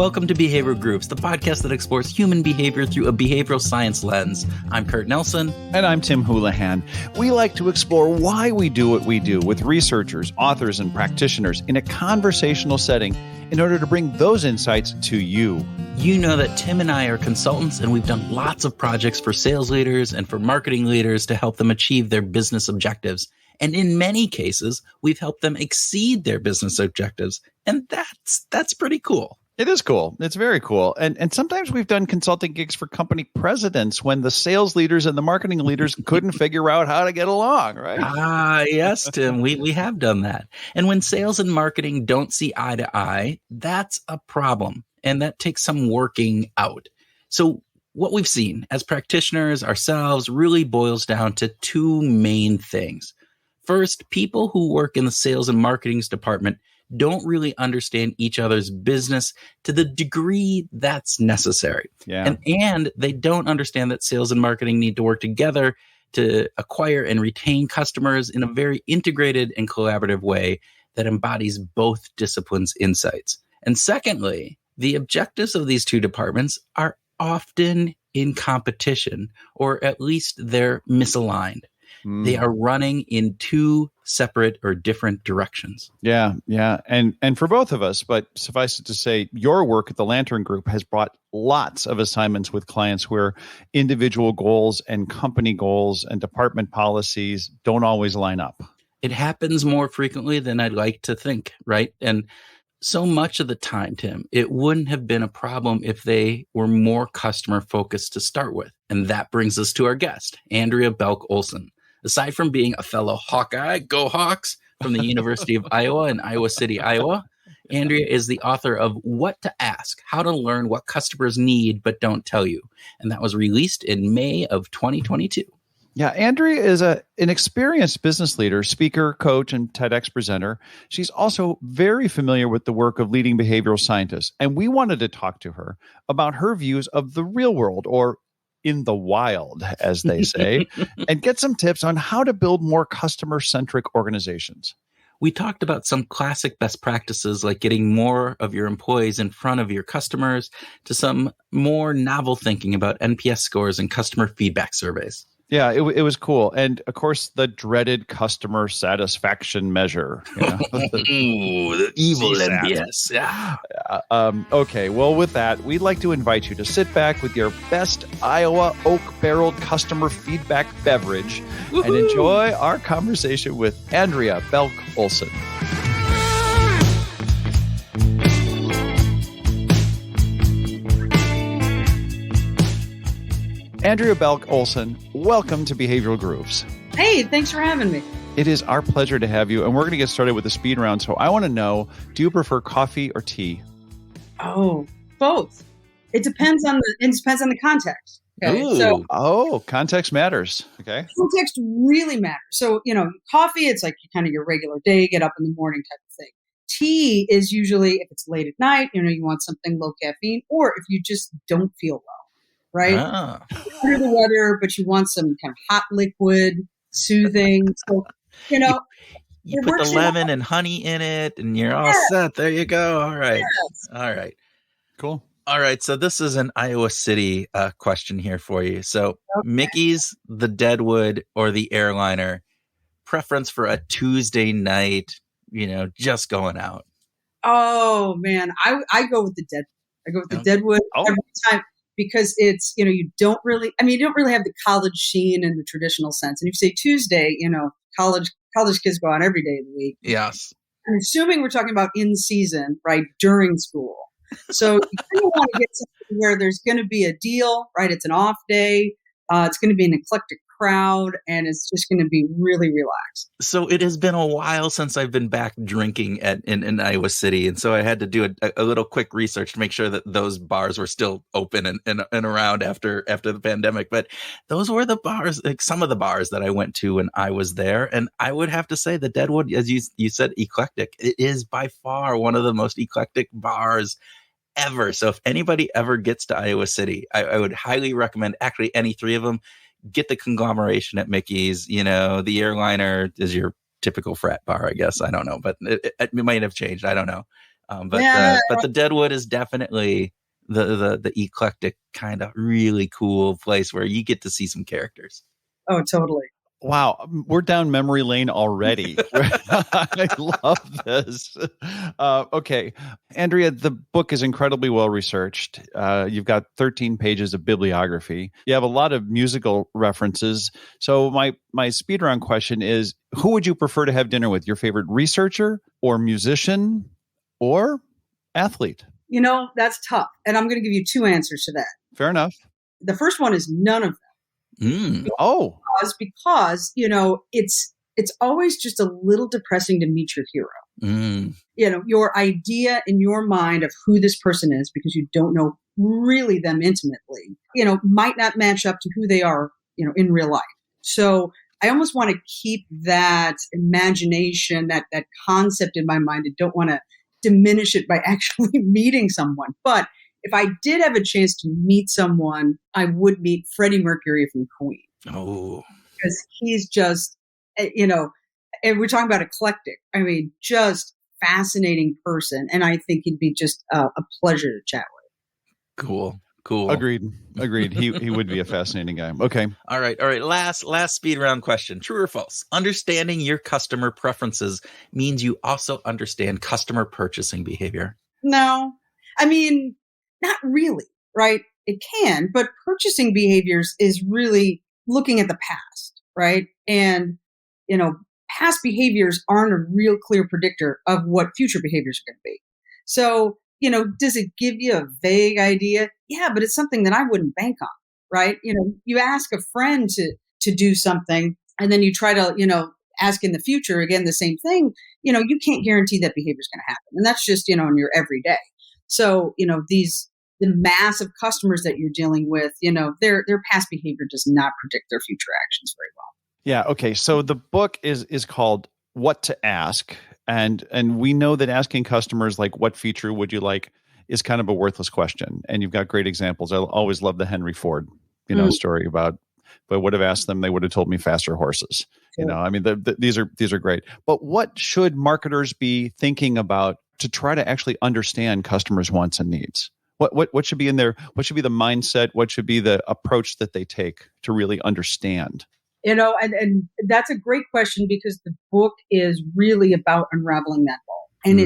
welcome to Behavioral Groups, the podcast that explores human behavior through a behavioral science lens. I'm Kurt Nelson. And I'm Tim Houlihan. We like to explore why we do what we do with researchers, authors, and practitioners in a conversational setting in order to bring those insights to you. You know that Tim and I are consultants, and we've done lots of projects for sales leaders and for marketing leaders to help them achieve their business objectives. And in many cases, we've helped them exceed their business objectives. And that's pretty cool. It is cool. It's very cool. And sometimes we've done consulting gigs for company presidents when the sales leaders and the marketing leaders couldn't figure out how to get along, right? Yes, Tim, we have done that. And when sales and marketing don't see eye to eye, that's a problem. And that takes some working out. So what we've seen as practitioners ourselves really boils down to two main things. First, people who work in the sales and marketing department don't really understand each other's business to the degree that's necessary. Yeah. And they don't understand that sales and marketing need to work together to acquire and retain customers in a very integrated and collaborative way that embodies both disciplines' insights. And secondly, the objectives of these two departments are often in competition, or at least they're misaligned. They are running in two separate or different directions. Yeah. And for both of us, but suffice it to say, your work at the Lantern Group has brought lots of assignments with clients where individual goals and company goals and department policies don't always line up. It happens more frequently than I'd like to think, right? And so much of the time, Tim, it wouldn't have been a problem if they were more customer focused to start with. And that brings us to our guest, Andrea Belk Olson. Aside from being a fellow Hawkeye, go Hawks, from the University of Iowa in Iowa City, Iowa, Andrea is the author of What to Ask, How to Learn What Customers Need But Don't Tell You. And that was released in May of 2022. Yeah, Andrea is an experienced business leader, speaker, coach, and TEDx presenter. She's also very familiar with the work of leading behavioral scientists. And we wanted to talk to her about her views of the real world, or in the wild, as they say, and get some tips on how to build more customer-centric organizations. We talked about some classic best practices like getting more of your employees in front of your customers to some more novel thinking about NPS scores and customer feedback surveys. Yeah, it was cool. And of course, the dreaded customer satisfaction measure. Ooh, the evil NPS. Yeah. Okay, well, with that, we'd like to invite you to sit back with your best Iowa oak-barreled customer feedback beverage and enjoy our conversation with Andrea Belk Olson. Andrea Belk Olson, welcome to Behavioral Grooves. Hey, thanks for having me. It is our pleasure to have you, and we're going to get started with the speed round. So I want to know, do you prefer coffee or tea? Oh, both. It depends on the context. Okay. So, context matters. Okay. Context really matters. So, coffee, it's like kind of your regular day, get up in the morning type of thing. Tea is usually if it's late at night, you want something low caffeine, or if you just don't feel well. Right? You're under the weather, but you want some kind of hot liquid, soothing. So, you put the lemon and honey in it, and you're all set. There you go. All right. Yes. All right. Cool. All right. So this is an Iowa City question here for you. So Mickey's, the Deadwood, or the Airliner, preference for a Tuesday night, just going out. Oh, man. I go with the Deadwood. I go with the Deadwood every time. Because it's, you don't really have the college sheen in the traditional sense. And if you say Tuesday, college kids go out every day of the week. Yes. I'm assuming we're talking about in season, right, during school. So you kind of want to get something where there's going to be a deal, right? It's an off day. It's going to be an eclectic crowd, and it's just going to be really relaxed. So it has been a while since I've been back drinking in Iowa City. And so I had to do a little quick research to make sure that those bars were still open and around after the pandemic. But those were the bars, like some of the bars that I went to when I was there. And I would have to say the Deadwood, as you said, eclectic. It is by far one of the most eclectic bars ever. So if anybody ever gets to Iowa City, I would highly recommend actually any three of them. Get the conglomeration at Mickey's. The Airliner is your typical frat bar, I guess. I don't know, but it might have changed. I don't know. Yeah. But the Deadwood is definitely the eclectic kind of really cool place where you get to see some characters. Oh, totally. Wow, we're down memory lane already. I love this. Okay, Andrea, the book is incredibly well researched. You've got 13 pages of bibliography. You have a lot of musical references. So my speed round question is, who would you prefer to have dinner with? Your favorite researcher or musician or athlete? That's tough. And I'm going to give you two answers to that. Fair enough. The first one is none of them. Oh, because it's always just a little depressing to meet your hero. Your idea in your mind of who this person is, because you don't know really them intimately, might not match up to who they are, in real life. So I almost want to keep that imagination, that concept in my mind. I don't want to diminish it by actually meeting someone. But if I did have a chance to meet someone, I would meet Freddie Mercury from Queen. Oh, because he's just, and we're talking about eclectic. I mean, just fascinating person. And I think he'd be just a pleasure to chat with. Cool. Agreed. He would be a fascinating guy. Okay. All right. Last speed round question. True or false? Understanding your customer preferences means you also understand customer purchasing behavior. No, I mean, not really, right? It can, but purchasing behaviors is really looking at the past, right? And, past behaviors aren't a real clear predictor of what future behaviors are going to be. So, does it give you a vague idea? Yeah, but it's something that I wouldn't bank on, right? You ask a friend to do something and then you try to, ask in the future, again, the same thing, you can't guarantee that behavior is going to happen. And that's just, in your everyday. So, the mass of customers that you're dealing with, their past behavior does not predict their future actions very well. Yeah. Okay. So the book is called What to Ask. And we know that asking customers like, what feature would you like, is kind of a worthless question. And you've got great examples. I always love the Henry Ford, story about, if I would have asked them, they would have told me faster horses. Sure. I mean, these are great. But what should marketers be thinking about to try to actually understand customers' wants and needs? What should be in there? What should be the mindset? What should be the approach that they take to really understand? And that's a great question, because the book is really about unraveling that ball. And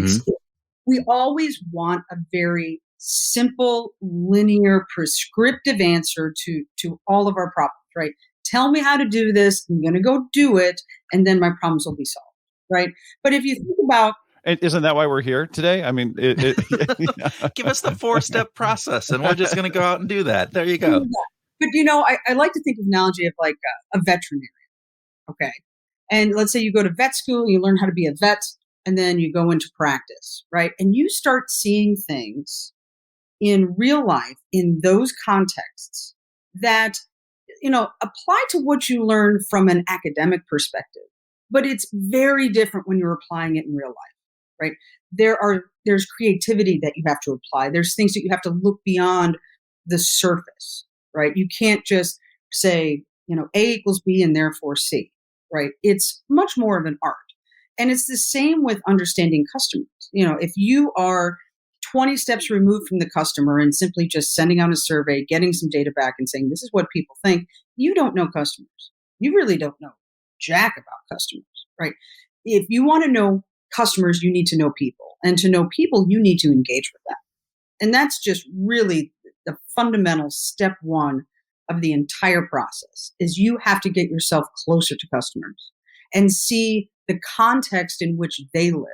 we always want a very simple, linear, prescriptive answer to all of our problems, right? Tell me how to do this. I'm going to go do it. And then my problems will be solved, right? But if you think about, isn't that why we're here today? I mean, give us the 4-step process and we're just going to go out and do that. There you go. But, I like to think of an analogy of like a veterinarian. Okay. And let's say you go to vet school, you learn how to be a vet, and then you go into practice, right? And you start seeing things in real life, in those contexts that, apply to what you learn from an academic perspective. But it's very different when you're applying it in real life, right? There's creativity that you have to apply. There's things that you have to look beyond the surface, right? You can't just say, A equals B and therefore C, right? It's much more of an art. And it's the same with understanding customers. If you are 20 steps removed from the customer and simply just sending out a survey, getting some data back and saying, this is what people think, you don't know customers. You really don't know jack about customers, right? If you want to know customers, you need to know people. And to know people, you need to engage with them. And that's just really the fundamental step one of the entire process, is you have to get yourself closer to customers and see the context in which they live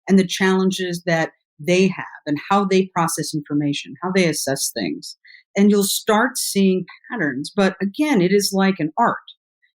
and the challenges that they have and how they process information, how they assess things. And you'll start seeing patterns. But again, it is like an art.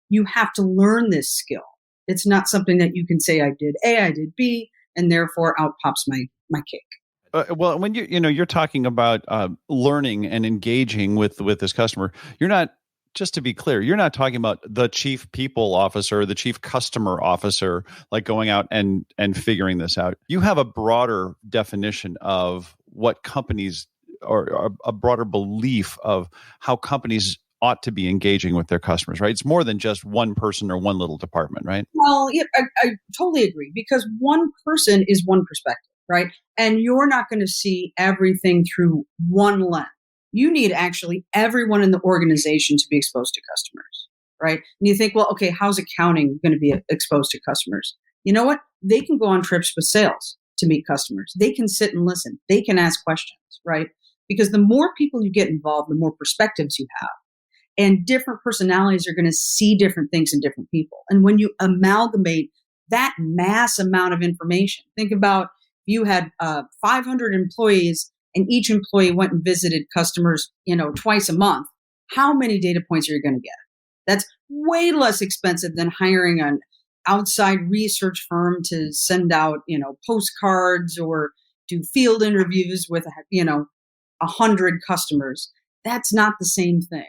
You have to learn this skill. It's not something that you can say, I did A, I did B, and therefore out pops my cake. Well, when you're talking about learning and engaging with this customer, you're not, just to be clear, you're not talking about the chief people officer, the chief customer officer, like going out and figuring this out. You have a broader definition of what companies, or a broader belief of how companies ought to be engaging with their customers, right? It's more than just one person or one little department, right? Well, yeah, I totally agree, because one person is one perspective. right? And you're not going to see everything through one lens. You need actually everyone in the organization to be exposed to customers, right? And you think, well, okay, how's accounting going to be exposed to customers? You know what? They can go on trips with sales to meet customers. They can sit and listen. They can ask questions, right? Because the more people you get involved, the more perspectives you have. And different personalities are going to see different things in different people. And when you amalgamate that mass amount of information, think about you had 500 employees and each employee went and visited customers, twice a month. How many data points are you going to get? That's way less expensive than hiring an outside research firm to send out, postcards or do field interviews with, 100 customers. That's not the same thing.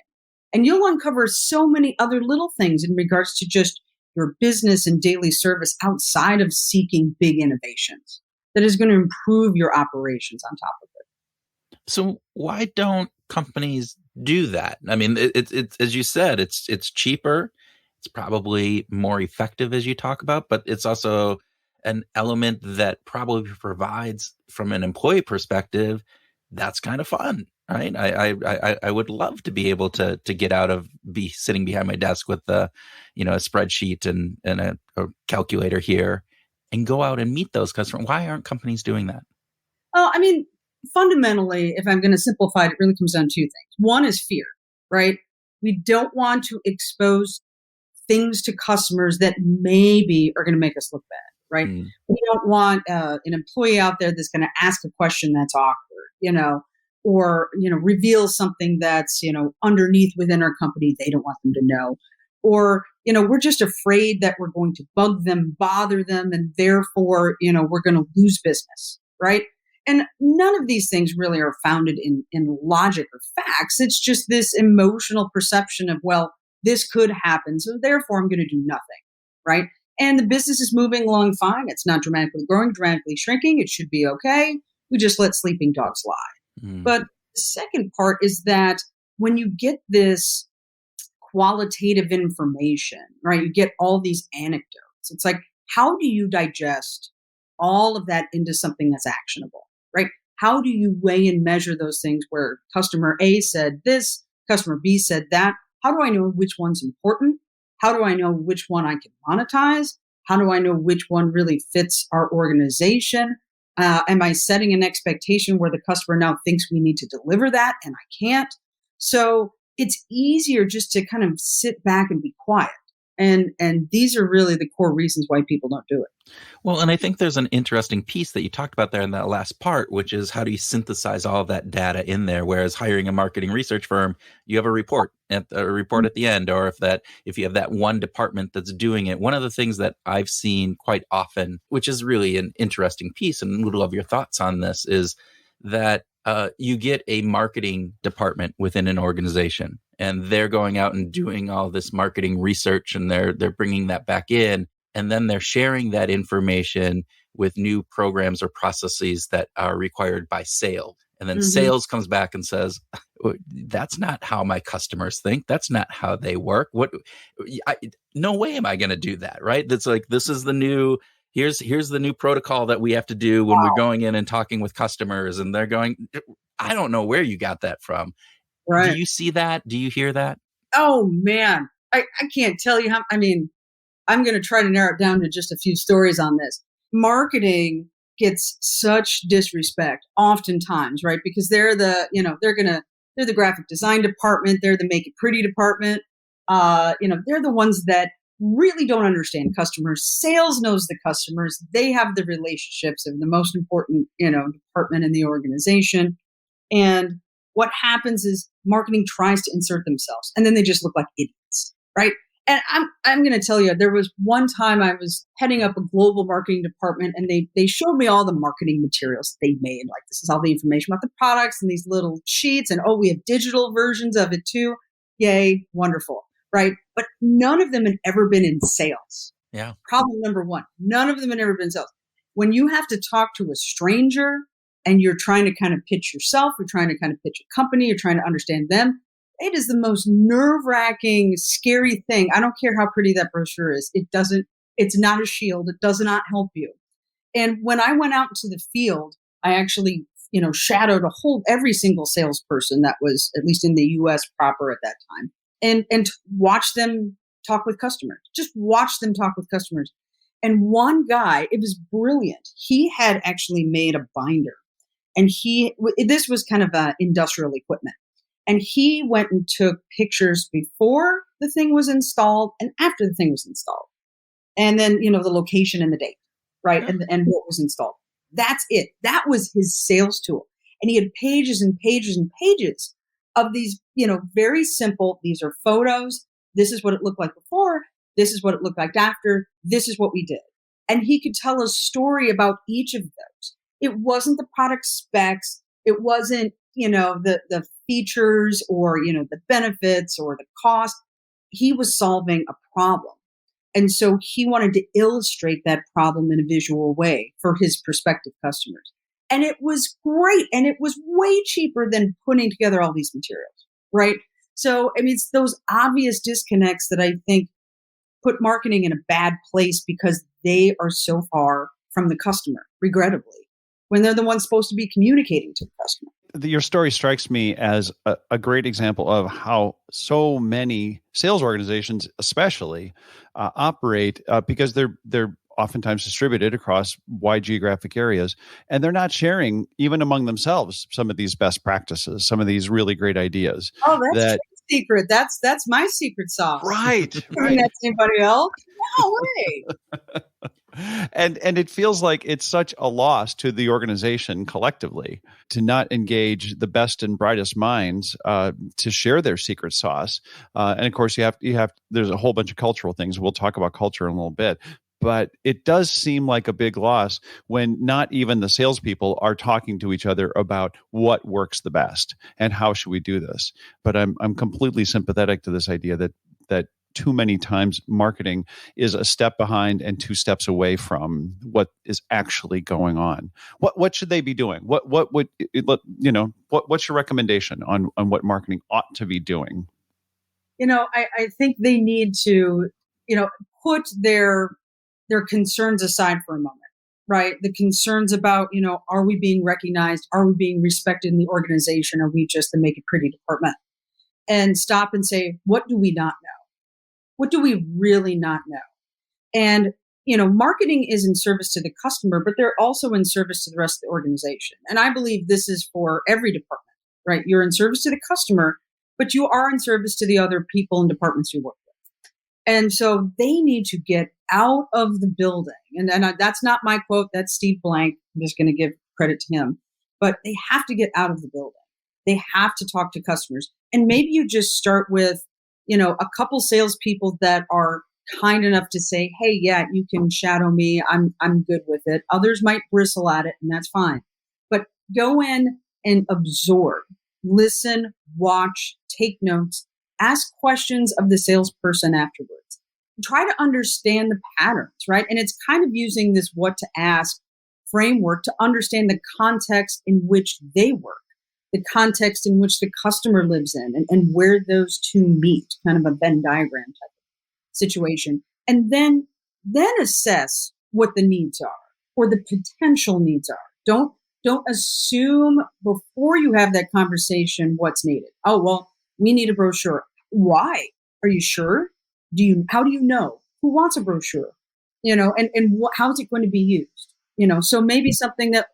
And you'll uncover so many other little things in regards to just your business and daily service outside of seeking big innovations that is going to improve your operations on top of it. So why don't companies do that? I mean, it's as you said, it's cheaper. It's probably more effective as you talk about, but it's also an element that probably provides from an employee perspective. That's kind of fun, right? I would love to be able to get out of be sitting behind my desk with a spreadsheet and a calculator here and go out and meet those customers. Why aren't companies doing that? Well, I mean, fundamentally, if I'm going to simplify it, it really comes down to two things. One is fear, right? We don't want to expose things to customers that maybe are going to make us look bad, right? We don't want an employee out there that's going to ask a question that's awkward, or, reveal something that's, underneath within our company they don't want them to know. Or, we're just afraid that we're going to bug them, bother them, and therefore, we're going to lose business, right? And none of these things really are founded in logic or facts. It's just this emotional perception of, well, this could happen, so therefore I'm going to do nothing, right? And the business is moving along fine. It's not dramatically growing, dramatically shrinking. It should be okay. We just let sleeping dogs lie. But the second part is that when you get this qualitative information, right, you get all these anecdotes. It's like, how do you digest all of that into something that's actionable, right? How do you weigh and measure those things where customer A said this, customer B said that? How do I know which one's important? How do I know which one I can monetize? How do I know which one really fits our organization? Am I setting an expectation where the customer now thinks we need to deliver that and I can't? So it's easier just to kind of sit back and be quiet. And these are really the core reasons why people don't do it. Well, and I think there's an interesting piece that you talked about there in that last part, which is how do you synthesize all of that data in there? Whereas hiring a marketing research firm, you have a report at the end, or if you have that one department that's doing it. One of the things that I've seen quite often, which is really an interesting piece, and would love your thoughts on this, is that you get a marketing department within an organization, and they're going out and doing all this marketing research, and they're bringing that back in. And then they're sharing that information with new programs or processes that are required by sales. And then sales comes back and says, that's not how my customers think. That's not how they work. No way am I going to do that, right? That's like, this is the new, here's the new protocol that we have to do when we're going in and talking with customers. And they're going, I don't know where you got that from. Right. Do you see that? Do you hear that? Oh, man. I can't tell you how, I'm going to try to narrow it down to just a few stories on this. Marketing gets such disrespect oftentimes, right? Because they're the graphic design department. They're the make it pretty department. They're the ones that really don't understand customers. Sales knows the customers. They have the relationships of the most important, department in the organization. And what happens is marketing tries to insert themselves and then they just look like idiots, right? And I'm going to tell you, there was one time I was heading up a global marketing department and they showed me all the marketing materials they made. Like, this is all the information about the products and these little sheets. And, we have digital versions of it too. Yay. Wonderful. Right. But none of them had ever been in sales. Yeah. Problem number one, none of them had ever been in sales. When you have to talk to a stranger and you're trying to kind of pitch yourself, you're trying to kind of pitch a company, you're trying to understand them, it is the most nerve-wracking, scary thing. I don't care how pretty that brochure is. It's not a shield. It does not help you. And when I went out into the field, I actually, shadowed every single salesperson that was at least in the US proper at that time, and watch them talk with customers, just watch them talk with customers. And one guy, it was brilliant. He had actually made a binder, and this was kind of industrial equipment. And he went and took pictures before the thing was installed and after the thing was installed. And then, the location and the date, right? And what was installed. That's it. That was his sales tool. And he had pages and pages and pages of these, very simple, these are photos. This is what it looked like before. This is what it looked like after. This is what we did. And he could tell a story about each of those. It wasn't the product specs. It wasn't, the features or, the benefits or the cost. He was solving a problem. And so he wanted to illustrate that problem in a visual way for his prospective customers. And it was great. And it was way cheaper than putting together all these materials, right? So, it's those obvious disconnects that I think put marketing in a bad place because they are so far from the customer, regrettably, when they're the ones supposed to be communicating to the customer. Your story strikes me as a great example of how so many sales organizations, especially, operate because they're oftentimes distributed across wide geographic areas, and they're not sharing even among themselves some of these best practices, some of these really great ideas. Oh, that's secret. That's my secret sauce. Right. That's anybody else? No way. And it feels like it's such a loss to the organization collectively to not engage the best and brightest minds to share their secret sauce. And of course, you have there's a whole bunch of cultural things. We'll talk about culture in a little bit. But it does seem like a big loss when not even the salespeople are talking to each other about what works the best and how should we do this. But I'm completely sympathetic to this idea that too many times marketing is a step behind and 2 steps away from what is actually going on. What should they be doing? What's your recommendation on what marketing ought to be doing? I think they need to, put their concerns aside for a moment, right? The concerns about, are we being recognized? Are we being respected in the organization? Are we just the make it pretty department? And stop and say, what do we not know? What do we really not know? And, marketing is in service to the customer, but they're also in service to the rest of the organization. And I believe this is for every department, right? You're in service to the customer, but you are in service to the other people and departments you work with. And so they need to get out of the building. And that's not my quote. That's Steve Blank. I'm just going to give credit to him. But they have to get out of the building. They have to talk to customers. And maybe you just start with, a couple salespeople that are kind enough to say, hey, yeah, you can shadow me. I'm good with it. Others might bristle at it, and that's fine. But go in and absorb, listen, watch, take notes, ask questions of the salesperson afterwards. Try to understand the patterns, right? And it's kind of using this what to ask framework to understand the context in which they work, the context in which the customer lives in, and where those two meet, kind of a Venn diagram type of situation. And then assess what the needs are or the potential needs are. Don't assume before you have that conversation what's needed. Oh, well, we need a brochure. Why? Are you sure? How do you know? Who wants a brochure? And how is it going to be used? So maybe something that,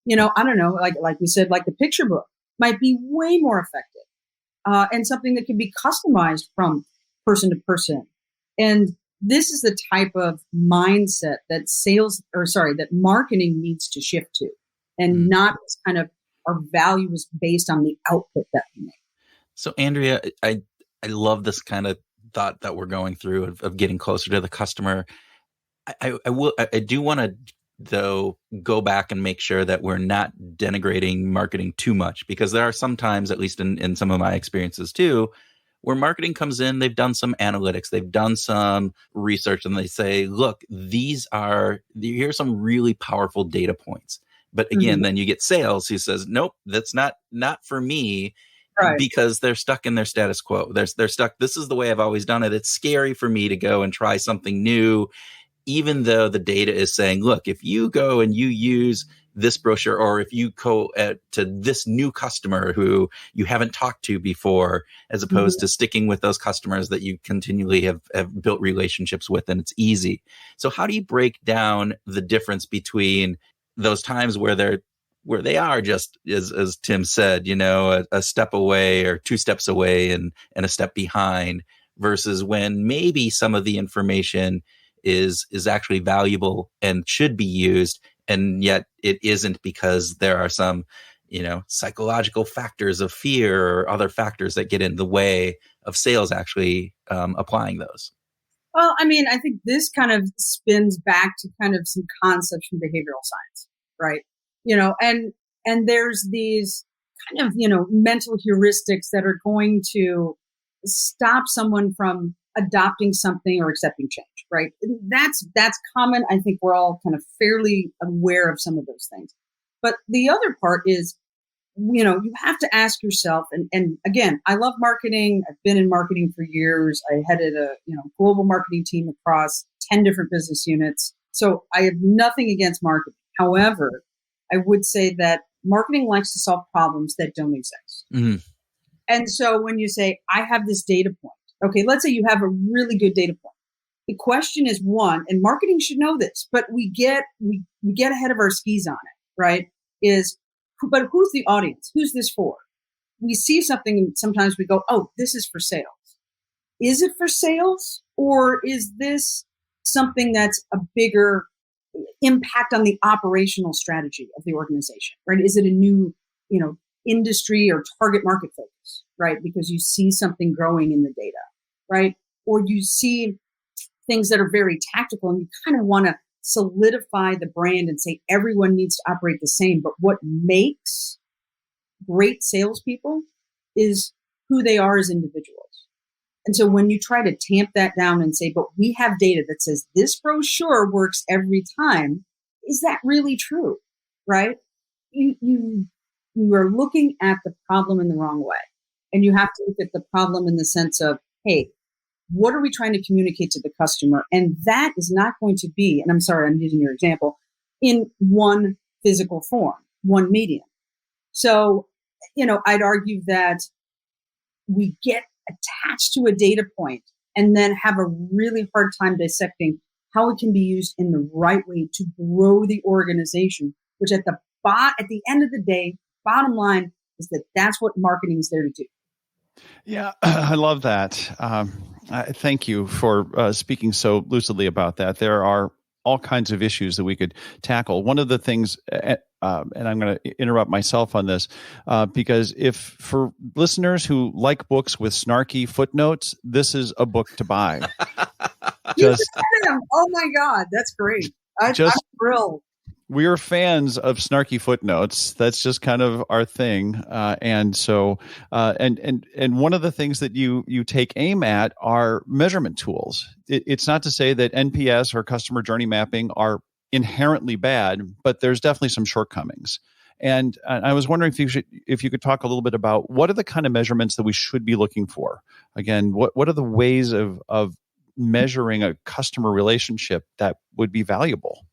I don't know, like we said, like the picture book might be way more effective, and something that can be customized from person to person. And this is the type of mindset that that marketing needs to shift to, and not this kind of our value is based on the output that we make. So Andrea, I love this kind of thought that we're going through of getting closer to the customer. I do want to, though, go back and make sure that we're not denigrating marketing too much, because there are some times, at least in some of my experiences too, where marketing comes in, they've done some analytics, they've done some research, and they say, look, here's some really powerful data points. But again, then you get sales who says, nope, that's not for me. Right. Because they're stuck in their status quo. They're stuck. This is the way I've always done it. It's scary for me to go and try something new. even though the data is saying, look, if you go and you use this brochure, or if you go to this new customer who you haven't talked to before, as opposed to sticking with those customers that you continually have built relationships with, and it's easy. So how do you break down the difference between those times where they are just, as Tim said, a step away or two steps away and a step behind, versus when maybe some of the information is actually valuable and should be used, and yet it isn't because there are some, psychological factors of fear or other factors that get in the way of sales actually applying those? Well, I mean, I think this kind of spins back to kind of some concepts from behavioral science, right? And there's these kind of, mental heuristics that are going to stop someone from adopting something or accepting change, right? That's common. I think we're all kind of fairly aware of some of those things. But the other part is, you have to ask yourself, and again, I love marketing. I've been in marketing for years. I headed a, global marketing team across 10 different business units. So I have nothing against marketing. However, I would say that marketing likes to solve problems that don't exist. Mm-hmm. And so when you say, I have this data point, okay, let's say you have a really good data point. The question is, one, and marketing should know this, but we get ahead of our skis on it, right? But who's the audience? Who's this for? We see something and sometimes we go, oh, this is for sales. Is it for sales? Or is this something that's a bigger impact on the operational strategy of the organization, right? Is it a new, industry or target market focus, right? Because you see something growing in the data, right? Or you see things that are very tactical and you kind of want to solidify the brand and say everyone needs to operate the same. But what makes great salespeople is who they are as individuals. And so when you try to tamp that down and say, but we have data that says this brochure works every time, is that really true? Right? You are looking at the problem in the wrong way. And you have to look at the problem in the sense of, hey, what are we trying to communicate to the customer? And that is not going to be, and I'm sorry, I'm using your example, in one physical form, one medium. So, I'd argue that we get attached to a data point and then have a really hard time dissecting how it can be used in the right way to grow the organization, which at the end of the day, bottom line is that that's what marketing is there to do. Yeah, I love that. Thank you for speaking so lucidly about that. There are all kinds of issues that we could tackle. One of the things, and I'm going to interrupt myself on this, because if for listeners who like books with snarky footnotes, this is a book to buy. Oh my God, that's great. I'm thrilled. We're fans of snarky footnotes. That's just kind of our thing. And so, and one of the things that you take aim at are measurement tools. It's not to say that NPS or customer journey mapping are inherently bad, but there's definitely some shortcomings. And I was wondering if you could talk a little bit about what are the kind of measurements that we should be looking for. Again, what are the ways of measuring a customer relationship that would be valuable?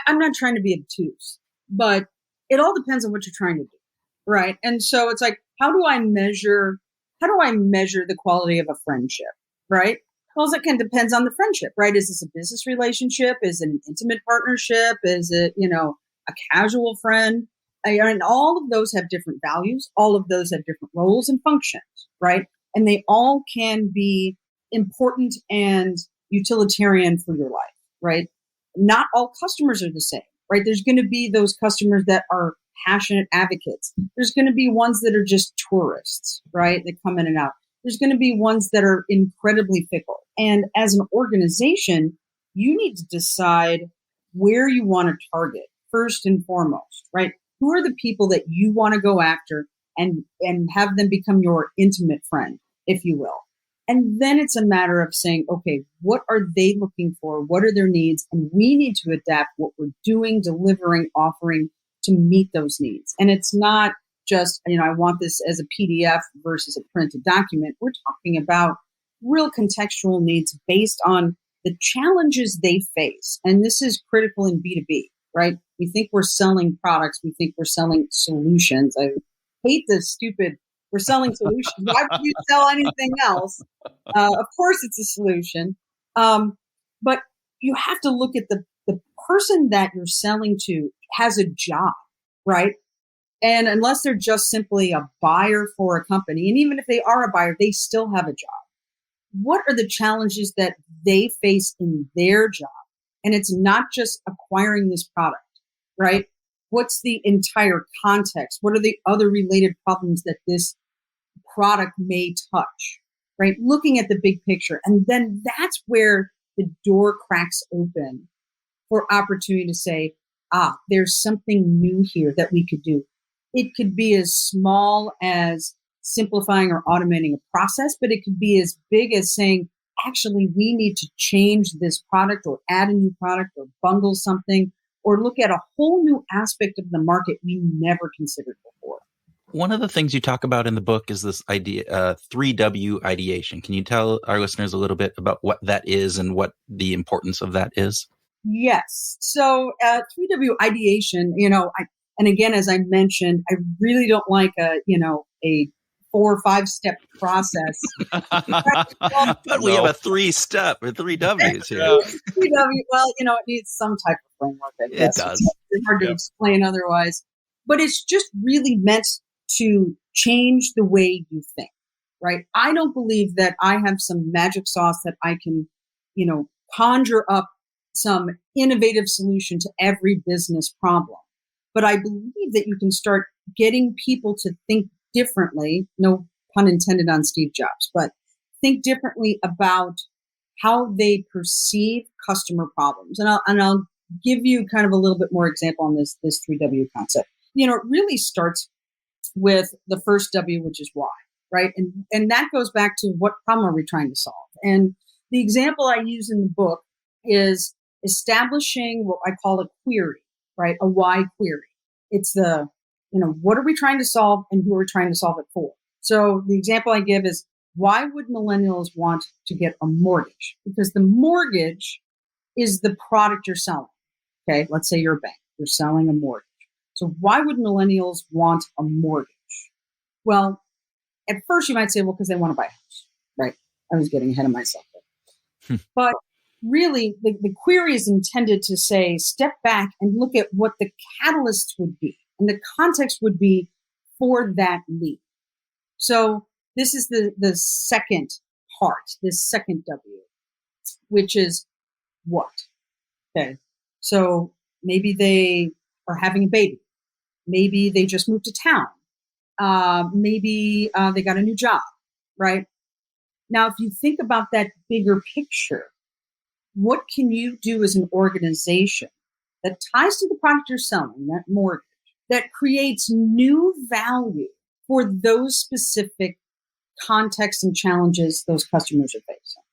I'm not trying to be obtuse, but it all depends on what you're trying to do, right? And so it's like, how do I measure the quality of a friendship, right? Well, it kind of depends on the friendship, right? Is this a business relationship? Is it an intimate partnership? Is it, a casual friend? And all of those have different values. All of those have different roles and functions, right? And they all can be important and utilitarian for your life, right? Not all customers are the same, right? There's going to be those customers that are passionate advocates. There's going to be ones that are just tourists, right? That come in and out. There's going to be ones that are incredibly fickle. And as an organization, you need to decide where you want to target first and foremost, right? Who are the people that you want to go after and have them become your intimate friend, if you will? And then it's a matter of saying, okay, what are they looking for? What are their needs? And we need to adapt what we're doing, delivering, offering to meet those needs. And it's not just, I want this as a PDF versus a printed document. We're talking about real contextual needs based on the challenges they face. And this is critical in B2B, right? We think we're selling products. We think we're selling solutions. I hate this stupid, we're selling solutions. Why would you sell anything else? Of course it's a solution. But you have to look at the person that you're selling to has a job, right? And unless they're just simply a buyer for a company, and even if they are a buyer, they still have a job. What are the challenges that they face in their job? And it's not just acquiring this product, right? What's the entire context? What are the other related problems that this product may touch, right? Looking at the big picture. And then that's where the door cracks open for opportunity to say, there's something new here that we could do. It could be as small as simplifying or automating a process, but it could be as big as saying, actually, we need to change this product or add a new product or bundle something or look at a whole new aspect of the market we never considered before. One of the things you talk about in the book is this idea, 3W ideation. Can you tell our listeners a little bit about what that is and what the importance of that is? Yes. So 3W ideation, and again, as I mentioned, I really don't like a 4 or 5 step process. But we have a 3-step or 3 W's here. 3W, well, it needs some type of framework. I guess. It does. It's hard to explain otherwise. But it's just really meant to change the way you think, right? I don't believe that I have some magic sauce that I can, conjure up some innovative solution to every business problem. But I believe that you can start getting people to think differently, no pun intended on Steve Jobs, but think differently about how they perceive customer problems. And I'll give you kind of a little bit more example on this 3W concept. It really starts with the first W, which is why, right? And that goes back to what problem are we trying to solve? And the example I use in the book is establishing what I call a query, right? A why query. It's the, what are we trying to solve and who are we trying to solve it for? So the example I give is, why would millennials want to get a mortgage? Because the mortgage is the product you're selling. Okay, let's say you're a bank. You're selling a mortgage. So why would millennials want a mortgage? Well, at first you might say, well, because they want to buy a house, right? I was getting ahead of myself there. But really, the query is intended to say, step back and look at what the catalysts would be and the context would be for that need. So this is the second part, this second W, which is what? Okay. So maybe they are having a baby. Maybe they just moved to town. Maybe they got a new job, right? Now, if you think about that bigger picture, what can you do as an organization that ties to the product you're selling, that mortgage, that creates new value for those specific contexts and challenges those customers are facing,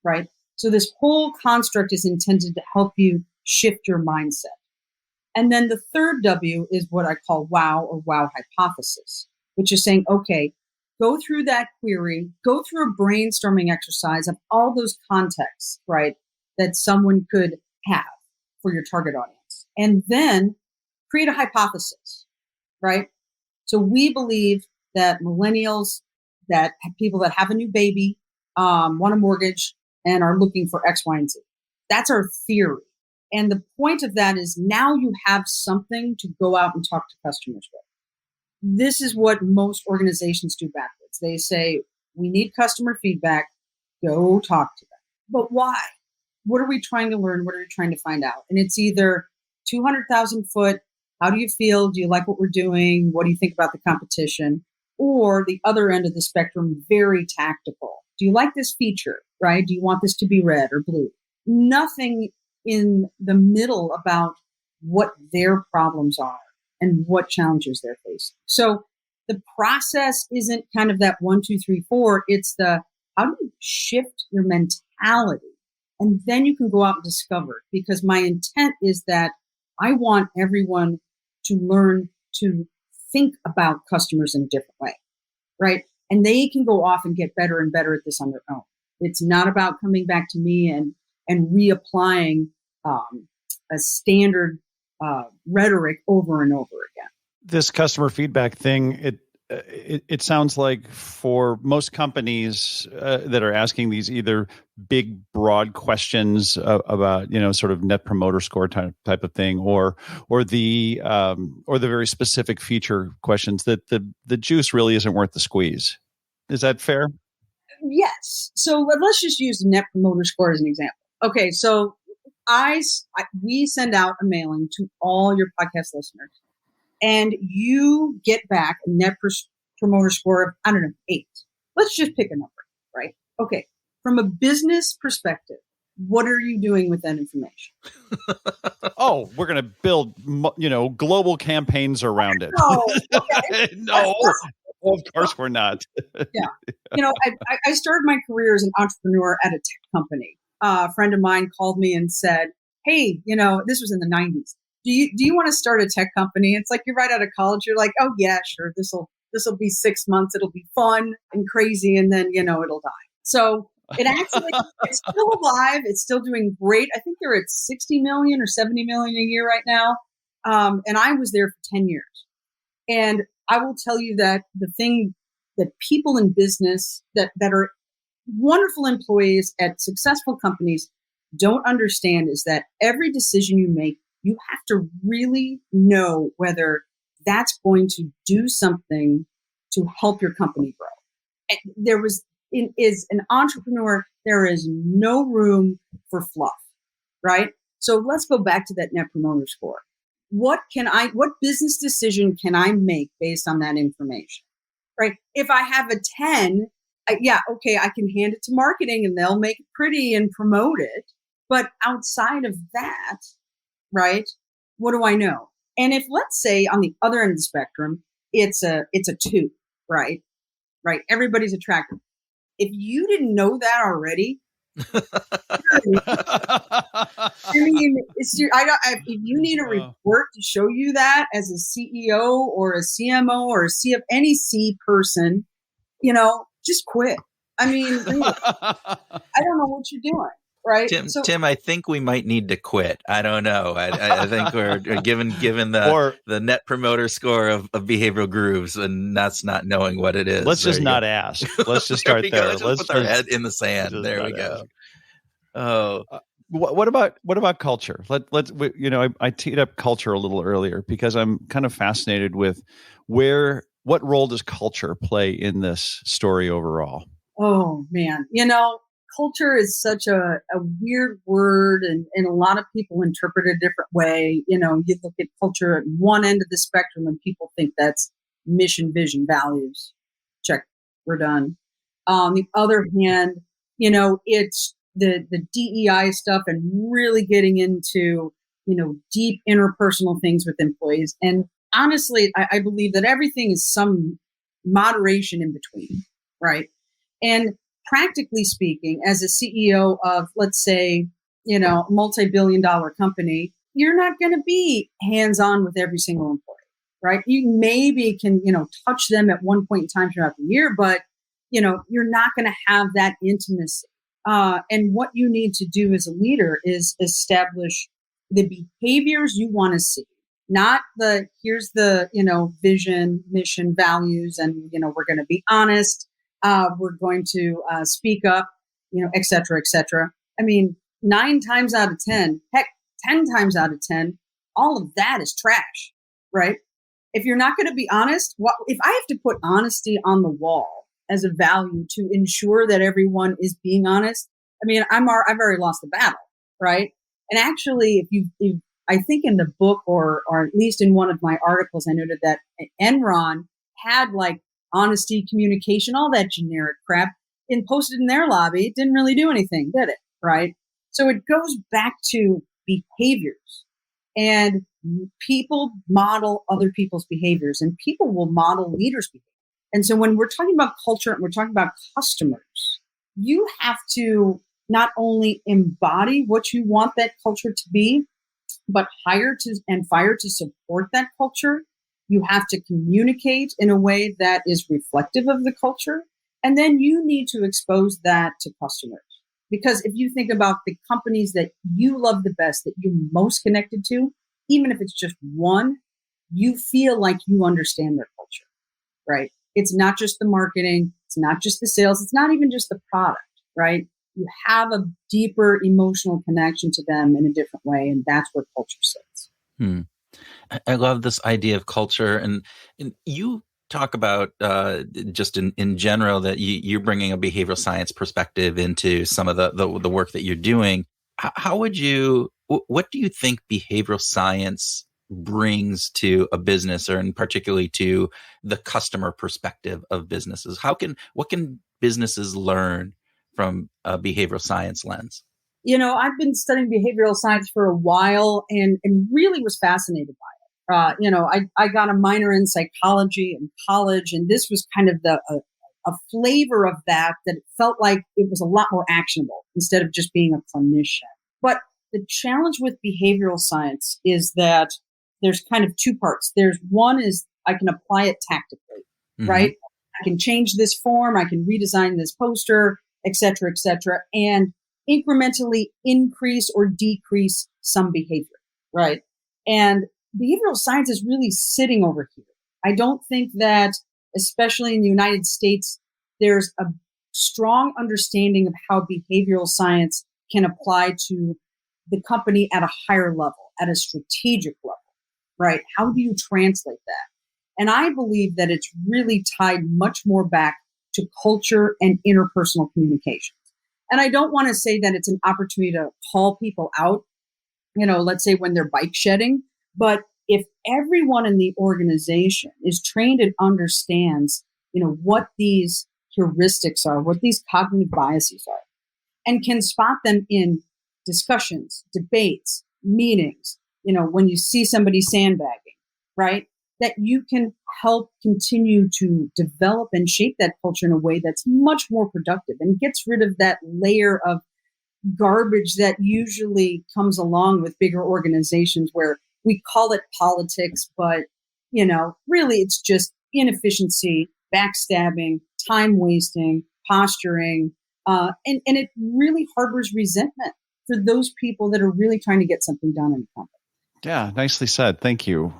right? So this whole construct is intended to help you shift your mindset. And then the third W is what I call wow or wow hypothesis, which is saying, okay, go through that query, go through a brainstorming exercise of all those contexts, right, that someone could have for your target audience. And then create a hypothesis, right? So we believe that millennials, that people that have a new baby, want a mortgage and are looking for X, Y, and Z. That's our theory. And the point of that is now you have something to go out and talk to customers with. This is what most organizations do backwards. They say, we need customer feedback. Go talk to them. But why? What are we trying to learn? What are we trying to find out? And it's either 200,000 foot. How do you feel? Do you like what we're doing? What do you think about the competition? Or the other end of the spectrum, very tactical. Do you like this feature, right? Do you want this to be red or blue? Nothing in the middle about what their problems are and what challenges they're facing. So the process isn't kind of that 1, 2, 3, 4. It's the, how do you shift your mentality? And then you can go out and discover it, because my intent is that I want everyone to learn to think about customers in a different way, right? And they can go off and get better and better at this on their own. It's not about coming back to me and and reapplying a standard rhetoric over and over again. This customer feedback thing, it sounds like for most companies that are asking these either big, broad questions about, sort of net promoter score type of thing, or the very specific feature questions, that the juice really isn't worth the squeeze. Is that fair? Yes. So let's just use the net promoter score as an example. Okay, so we send out a mailing to all your podcast listeners, and you get back a net promoter score of, I don't know, 8. Let's just pick a number, right? Okay. From a business perspective, what are you doing with that information? Oh, we're going to build, global campaigns around it. No, okay. No, of course we're not. Yeah. I started my career as an entrepreneur at a tech company. A friend of mine called me and said, hey, this was in the 90s. Do you want to start a tech company? It's like you're right out of college. You're like, oh yeah, sure. This will be 6 months. It'll be fun and crazy. And then, it'll die. So it's still alive. It's still doing great. I think they're at 60 million or 70 million a year right now. And I was there for 10 years. And I will tell you that the thing that people in business that are wonderful employees at successful companies don't understand is that every decision you make, you have to really know whether that's going to do something to help your company grow. As an entrepreneur, there is no room for fluff, right? So let's go back to that net promoter score. What business decision can I make based on that information, right? If I have a 10, I can hand it to marketing and they'll make it pretty and promote it. But outside of that, right, what do I know? And if, let's say, on the other end of the spectrum, it's a 2, right? Right. Everybody's attractive. If you didn't know that already, if you need a report to show you that as a CEO or a CMO or any C person, just quit. I mean, really, I don't know what you're doing. Right. Tim, I think we might need to quit. I don't know. I think we're given the net promoter score of behavioral grooves, and that's not knowing what it is. Let's just not ask. Let's just start there. Let's put our head in the sand. There we go. Ask. Oh, what about culture? I teed up culture a little earlier because I'm kind of fascinated with what role does culture play in this story overall? Oh man, culture is such a weird word, and a lot of people interpret it a different way. You look at culture at one end of the spectrum and people think that's mission, vision, values. Check, we're done. On the other hand, it's the DEI stuff and really getting into, deep interpersonal things with employees. And honestly, I believe that everything is some moderation in between, right? And practically speaking, as a CEO of, let's say, a multi-billion-dollar company, you're not going to be hands-on with every single employee, right? You maybe can, touch them at one point in time throughout the year, but, you're not going to have that intimacy. And what you need to do as a leader is establish the behaviors you want to see, not here's the, vision, mission, values, and, we're going to be honest. We're going to speak up, et cetera, et cetera. I mean, 9 times out of 10, heck, 10 times out of 10, all of that is trash, right? If you're not going to be honest, if I have to put honesty on the wall as a value to ensure that everyone is being honest, I mean, I've already lost the battle, right? And actually, if I think in the book or at least in one of my articles, I noted that Enron had honesty, communication, all that generic crap, and posted in their lobby. It didn't really do anything, did it? Right? So it goes back to behaviors, and people model other people's behaviors, and people will model leaders' behavior. And so when we're talking about culture and we're talking about customers, you have to not only embody what you want that culture to be, but hire to and fire to support that culture. You have to communicate in a way that is reflective of the culture. And then you need to expose that to customers. Because if you think about the companies that you love the best, that you're most connected to, even if it's just one, you feel like you understand their culture, right? It's not just the marketing. It's not just the sales. It's not even just the product, right? You have a deeper emotional connection to them in a different way. And that's where culture sits. Hmm. I love this idea of culture. And you talk about just in general that you're bringing a behavioral science perspective into some of the work that you're doing. How would you, what do you think behavioral science brings to a business, or in particularly to the customer perspective of businesses? What can businesses learn from a behavioral science lens? I've been studying behavioral science for a while and really was fascinated by it. I got a minor in psychology in college, and this was kind of a flavor of that it felt like it was a lot more actionable instead of just being a clinician. But the challenge with behavioral science is that there's kind of two parts. There's one is I can apply it tactically, right? I can change this form, I can redesign this poster, et cetera, and incrementally increase or decrease some behavior, right? And behavioral science is really sitting over here. I don't think that, especially in the United States, there's a strong understanding of how behavioral science can apply to the company at a higher level, at a strategic level, right? How do you translate that? And I believe that it's really tied much more back to culture and interpersonal communications. And I don't want to say that it's an opportunity to call people out, let's say when they're bike shedding, but if everyone in the organization is trained and understands, what these heuristics are, what these cognitive biases are, and can spot them in discussions, debates, meetings, when you see somebody sandbagging, right? That you can help continue to develop and shape that culture in a way that's much more productive and gets rid of that layer of garbage that usually comes along with bigger organizations where we call it politics, but, really it's just inefficiency, backstabbing, time wasting, posturing, and it really harbors resentment for those people that are really trying to get something done in the company. Yeah, nicely said. Thank you.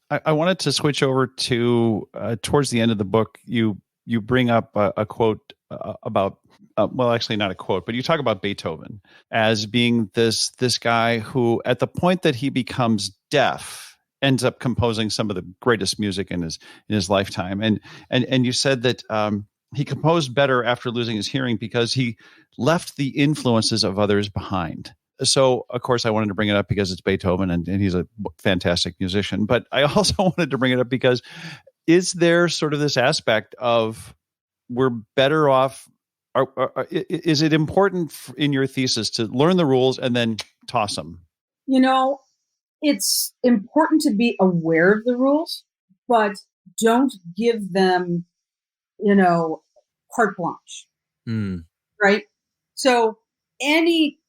I wanted to switch over to towards the end of the book. You bring up a quote about well, actually not a quote, but you talk about Beethoven as being this guy who, at the point that he becomes deaf, ends up composing some of the greatest music in his lifetime. And you said that he composed better after losing his hearing because he left the influences of others behind. So, of course, I wanted to bring it up because it's Beethoven and he's a fantastic musician. But I also wanted to bring it up because is there sort of this aspect of we're better off? Is it important in your thesis to learn the rules and then toss them? It's important to be aware of the rules, but don't give them, carte blanche, right? So any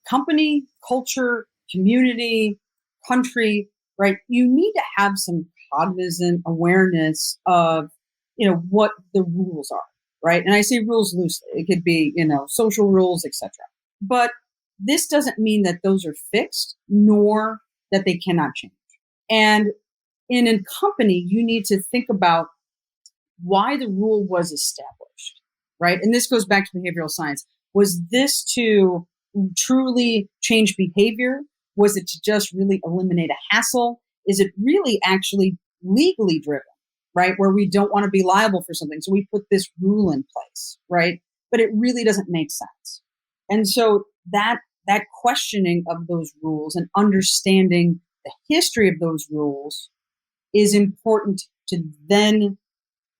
company, culture, community, country, right? You need to have some cognizant awareness of, what the rules are, right? And I say rules loosely. It could be, social rules, etc. But this doesn't mean that those are fixed, nor that they cannot change. And in a company, you need to think about why the rule was established, right? And this goes back to behavioral science. Was this to truly change behavior? Was it to just really eliminate a hassle? Is it really actually legally driven, right? Where we don't want to be liable for something. So we put this rule in place, right? But it really doesn't make sense. And so that questioning of those rules and understanding the history of those rules is important to then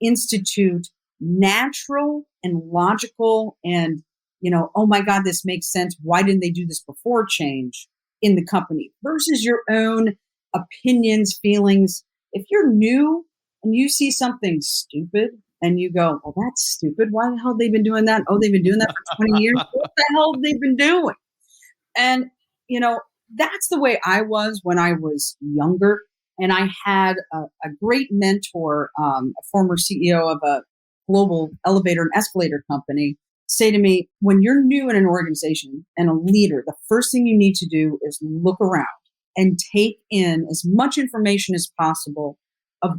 institute natural and logical and, oh my God, this makes sense. Why didn't they do this before change in the company versus your own opinions, feelings. If you're new and you see something stupid and you go, well, that's stupid. Why the hell have they been doing that? Oh, they've been doing that for 20 years. What the hell have they been doing? And, that's the way I was when I was younger. And I had a great mentor, a former CEO of a global elevator and escalator company, say to me, when you're new in an organization and a leader, the first thing you need to do is look around and take in as much information as possible of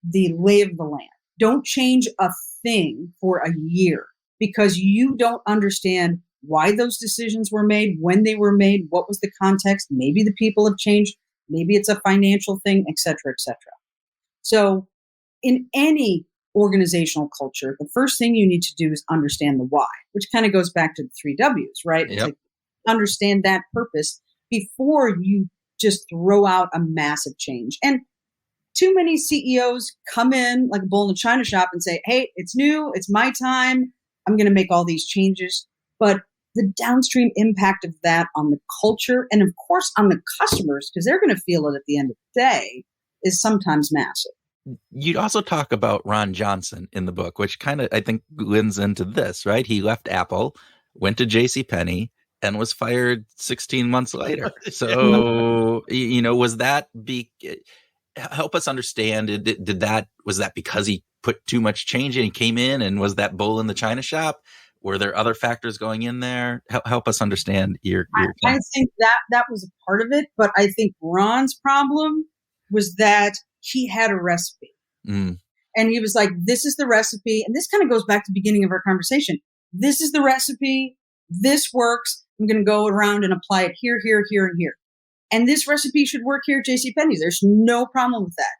the lay of the land. Don't change a thing for a year because you don't understand why those decisions were made, when they were made, what was the context. Maybe the people have changed. Maybe it's a financial thing, et cetera, et cetera. So in any organizational culture, the first thing you need to do is understand the why, which kind of goes back to the 3 W's, right? It's like understand that purpose before you just throw out a massive change. And too many CEOs come in like a bull in a china shop and say, hey, it's new, it's my time, I'm going to make all these changes. But the downstream impact of that on the culture and, of course, on the customers, because they're going to feel it at the end of the day, is sometimes massive. You'd also talk about Ron Johnson in the book, which kind of, I think, lends into this, right? He left Apple, went to JCPenney, and was fired 16 months later. So, was that help us understand, was that because he put too much change in, he came in and was that bull in the china shop? Were there other factors going in there? Help us understand your I think that was a part of it, but I think Ron's problem was that he had a recipe. And he was like, this is the recipe. And this kind of goes back to the beginning of our conversation. This is the recipe. This works. I'm going to go around and apply it here, here, here, and here. And this recipe should work here at JCPenney's. There's no problem with that.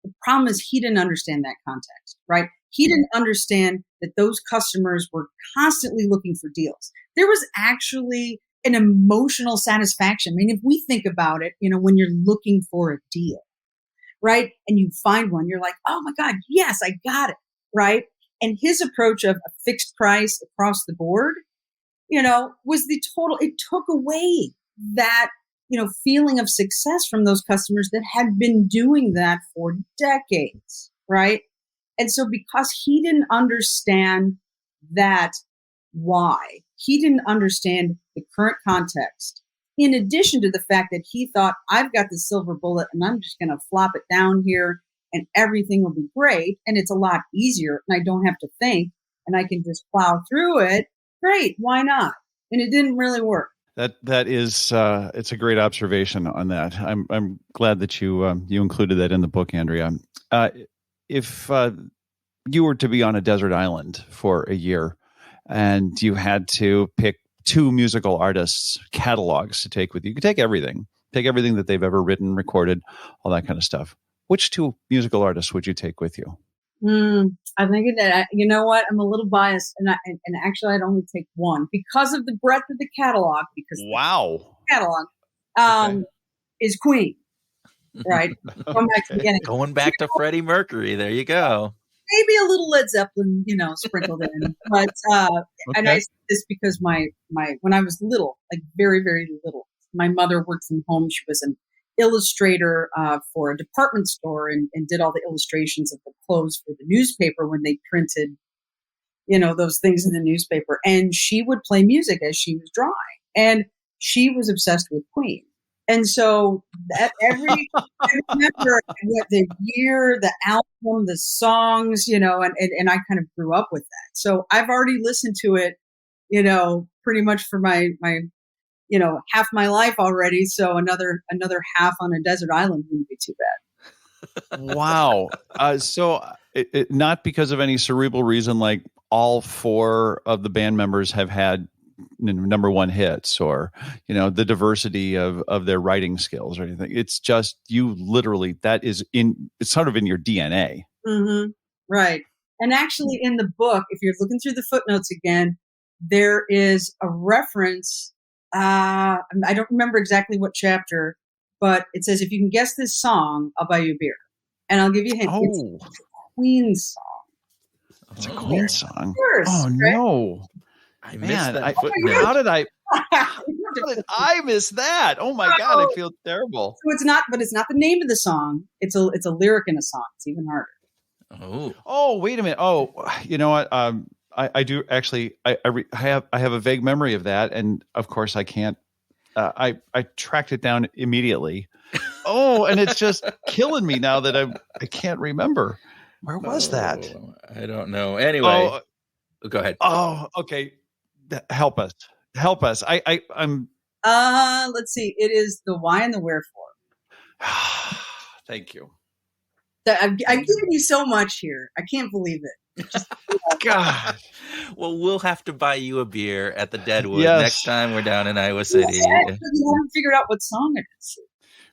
The problem is he didn't understand that context, right? He didn't understand that those customers were constantly looking for deals. There was actually an emotional satisfaction. I mean, if we think about it, when you're looking for a deal, right? And you find one, you're like, oh my God, yes, I got it, right? And his approach of a fixed price across the board, was it took away that, feeling of success from those customers that had been doing that for decades, right? And so because he didn't understand that why, he didn't understand the current context, in addition to the fact that he thought, I've got the silver bullet and I'm just going to flop it down here and everything will be great. And it's a lot easier and I don't have to think and I can just plow through it. Great. Why not? And it didn't really work. That is it's a great observation on that. I'm glad that you included that in the book, Andrea. If you were to be on a desert island for a year and you had to pick 2 musical artists' catalogs to take with you, you could take everything that they've ever written, recorded, all that kind of stuff. Which 2 musical artists would you take with you? I think that you know what, I'm a little biased, and actually I'd only take one because of the breadth of the catalog. Because wow, the catalog is Queen, right? Going back to Freddie Mercury. There you go. Maybe a little Led Zeppelin, sprinkled in. But and I say this because my when I was little, like very, very little, my mother worked from home. She was an illustrator for a department store and did all the illustrations of the clothes for the newspaper when they printed, those things in the newspaper. And she would play music as she was drawing. And she was obsessed with Queen. And so that I remember the year, the album, the songs, and I kind of grew up with that. So I've already listened to it, pretty much for my half my life already. So another half on a desert island wouldn't be too bad. Wow. So not because of any cerebral reason, like all 4 of the band members have had number 1 hits or, the diversity of their writing skills or anything. It's just you literally, it's sort of in your DNA. Mm-hmm. Right. And actually in the book, if you're looking through the footnotes again, there is a reference. I don't remember exactly what chapter, but it says, if you can guess this song, I'll buy you a beer. And I'll give you a hint. Oh. It's a Queen song. It's a Queen song. Course, oh, right? No. I missed that. How did I miss that? Oh my God, I feel terrible. So it's not the name of the song. It's a lyric in a song. It's even harder. Oh, wait a minute. Oh, you know what? I do actually. I have a vague memory of that, and of course I can't. I tracked it down immediately. Oh, and it's just killing me now that I can't remember. Where was that? I don't know. Anyway, go ahead. Oh, okay. Help us. Help us. I'm. Let's see. It is the why and the wherefore. Thank you. I've given you so much here. I can't believe it. Just, God. Well, we'll have to buy you a beer at the Deadwood Yes. next time we're down in Iowa City. you haven't figured out what song it is.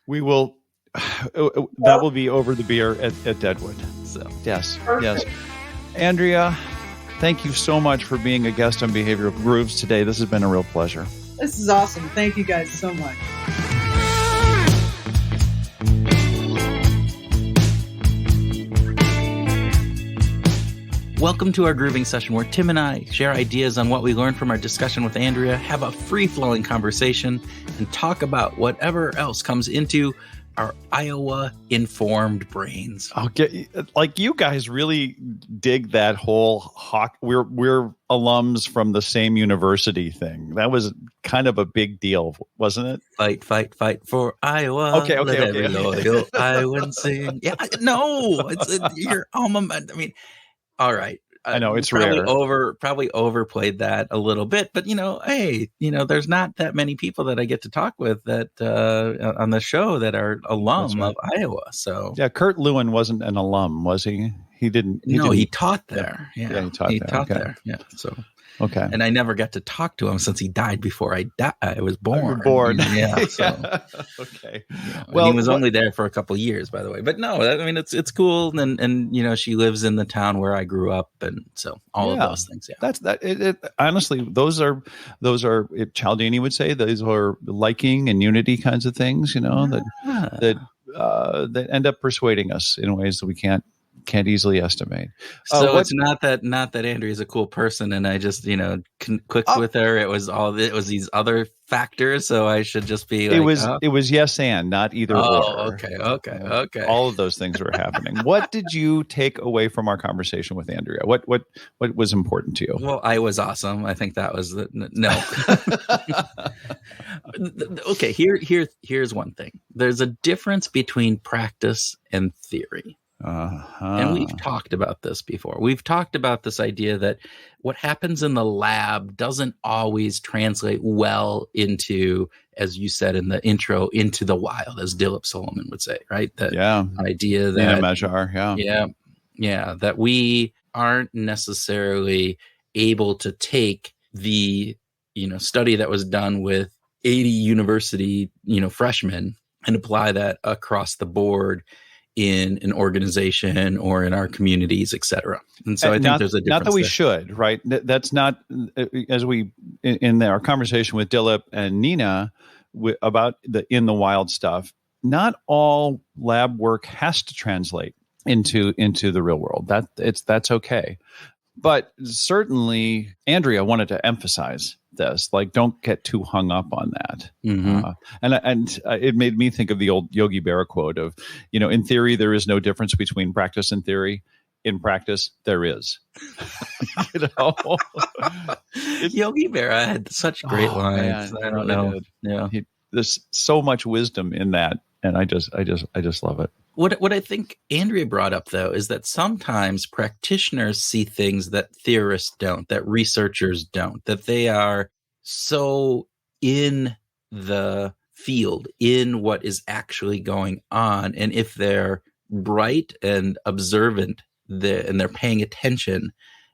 We will. That will be over the beer at Deadwood. So Yes. Perfect. Yes. Andrea, thank you so much for being a guest on Behavioral Grooves today. This has been a real pleasure. This is awesome. Thank you guys so much. welcome to our grooving session where Tim and I share ideas on what we learned from our discussion with Andrea, have a free-flowing conversation, and talk about whatever else comes into our Iowa-informed brains. Okay, like you guys really dig that whole we're alums from the same university thing. That was kind of a big deal, wasn't it? Fight, fight, fight for Iowa. Okay. Let every loyal Iowan sing. Yeah, no, it's your alma mater. I mean, all right. I know it's probably rare. Probably overplayed that a little bit, but hey, there's not that many people that I get to talk with that on the show that are alum of Iowa. So yeah, Kurt Lewin wasn't an alum, was he? He didn't. He taught there. Yeah, he taught there. Yeah. So okay, and I never got to talk to him since he died before I was born. Yeah. So. Yeah. Okay. Yeah. Well, he was only there for a couple of years, by the way. But no, I mean it's cool, and she lives in the town where I grew up, and so all of those things. Yeah, that's that. Honestly, those are Cialdini would say those are liking and unity kinds of things. That end up persuading us in ways that we can't easily estimate. So it's not that Andrea's a cool person and I just clicked with her. It was these other factors, so I should just be like, it was yes and not either or. Okay. All of those things were happening. What did you take away from our conversation with Andrea? What was important to you? Well, I was awesome. I think that was no. Okay, here's one thing. There's a difference between practice and theory. And we've talked about this before. We've talked about this idea that what happens in the lab doesn't always translate well into, as you said in the intro, into the wild, as Dilip Solomon would say, right? That idea that that we aren't necessarily able to take the study that was done with 80 university freshmen and apply that across the board in an organization or in our communities, et cetera. And so I think there's a difference. Not that we should, right? That's not, as we, in our conversation with Dilip and Nina about the in the wild stuff, not all lab work has to translate into the real world. That's okay. But certainly Andrea wanted to emphasize this, like, don't get too hung up on that. Mm-hmm. And it made me think of the old Yogi Berra quote of, in theory, there is no difference between practice and theory. In practice, there is. Yogi Berra had such great lines. Man, I don't know. Yeah. There's so much wisdom in that. And I just love it. What I think Andrea brought up, though, is that sometimes practitioners see things that theorists don't, that researchers don't, that they are so in the field, in what is actually going on. And if they're bright and observant and they're paying attention,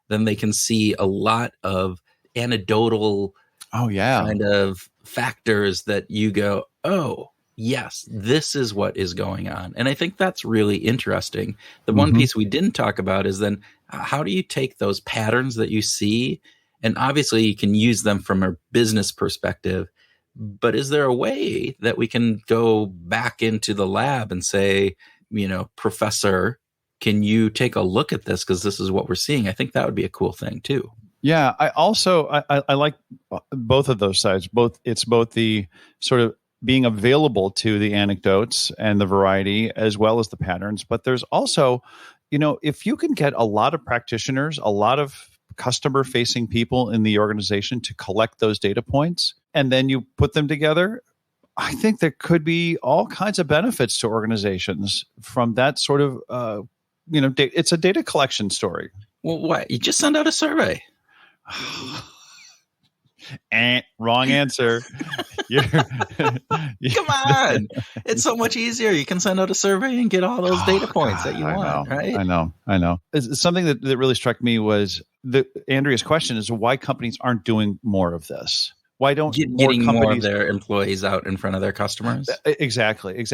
then they can see a lot of anecdotal kind of factors that you go, oh, yes, this is what is going on. And I think that's really interesting. The one piece we didn't talk about is then how do you take those patterns that you see? And obviously you can use them from a business perspective, but is there a way that we can go back into the lab and say, professor, can you take a look at this? Because this is what we're seeing. I think that would be a cool thing too. Yeah. I also, I like both of those sides. It's both the sort of being available to the anecdotes and the variety as well as the patterns. But there's also, if you can get a lot of practitioners, a lot of customer facing people in the organization to collect those data points, and then you put them together, I think there could be all kinds of benefits to organizations from that sort of, it's a data collection story. Well, what? You just send out a survey. Wrong answer. Come on. It's so much easier. You can send out a survey and get all those data points that you want, right? I know. Something that really struck me was Andrea's question is why companies aren't doing more of this. Why don't getting more of their employees out in front of their customers? Exactly.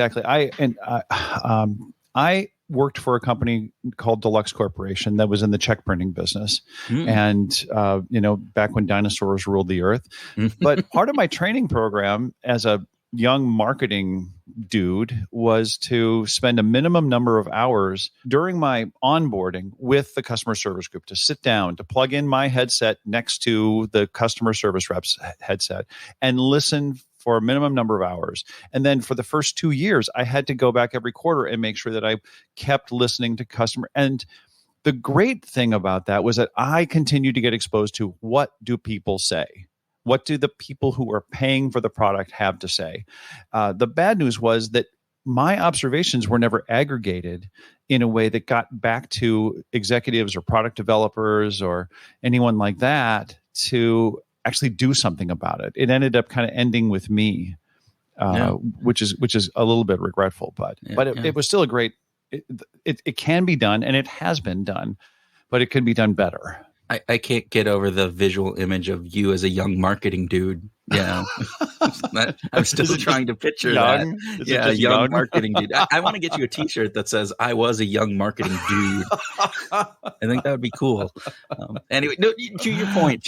I worked for a company called Deluxe Corporation that was in the check printing business. And, back when dinosaurs ruled the earth. But part of my training program as a young marketing dude was to spend a minimum number of hours during my onboarding with the customer service group to sit down, to plug in my headset next to the customer service rep's headset and listen for a minimum number of hours. And then for the first 2 years, I had to go back every quarter and make sure that I kept listening to customer. And the great thing about that was that I continued to get exposed to what do people say? What do the people who are paying for the product have to say? The bad news was that my observations were never aggregated in a way that got back to executives or product developers or anyone like that to actually do something about it. It ended up kind of ending with me, which is a little bit regretful, but it was still a great. It can be done, and it has been done, but it can be done better. I can't get over the visual image of you as a young marketing dude. Yeah. I'm still trying to picture that. Yeah, young marketing dude. I want to get you a t-shirt that says, I was a young marketing dude. I think that would be cool. Anyway, no, to your point,